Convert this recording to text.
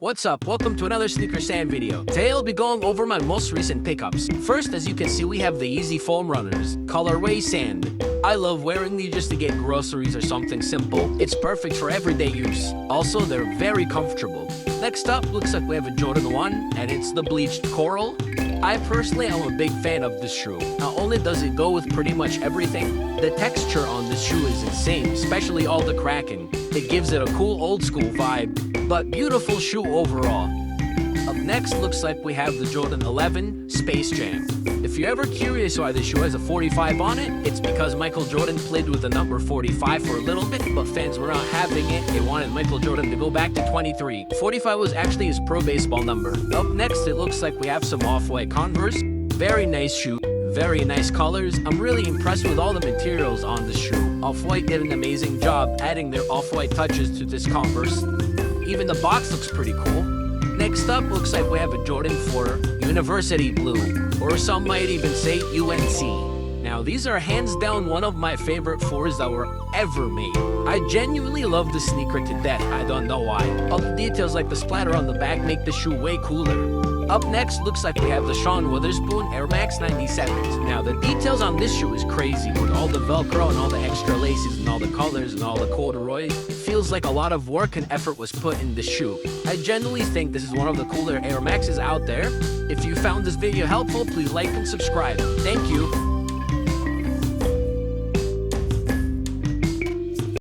What's up? Welcome to another Sneaker Sand video. Today I'll be going over my most recent pickups. First, as you can see, we have the Easy Foam Runners, colorway sand. I love wearing these just to get groceries or something simple. It's perfect for everyday use. Also, they're very comfortable. Next up, looks like we have a Jordan 1, and it's the bleached coral. I personally am a big fan of this shoe. Not only does it go with pretty much everything, the texture on this shoe is insane, especially all the cracking. It gives it a cool old school vibe, but beautiful shoe overall. Up next, looks like we have the Jordan 11 Space Jam. If you're ever curious why this shoe has a 45 on it, it's because Michael Jordan played with the number 45 for a little bit, but fans were not having it. They wanted Michael Jordan to go back to 23. 45 was actually his pro baseball number. Up next, it looks like we have some off-white Converse. Very nice shoe. Very nice colors. I'm really impressed with all the materials on this shoe. Off-White did an amazing job adding their off-white touches to this Converse. Even the box looks pretty cool. Next up, looks like we have a Jordan 4 University Blue, or some might even say UNC. Now, these are hands down one of my favorite 4s that were ever made. I genuinely love the sneaker to death, I don't know why. All the details like the splatter on the back make the shoe way cooler. Up next, looks like we have the Weatherspoon Air Max 97s. Now, the details on this shoe is crazy, with all the Velcro and all the extra laces and all the colors and all the corduroys. It feels like a lot of work and effort was put in this shoe. I genuinely think this is one of the cooler Air Maxes out there. If you found this video helpful, please like and subscribe. Thank you.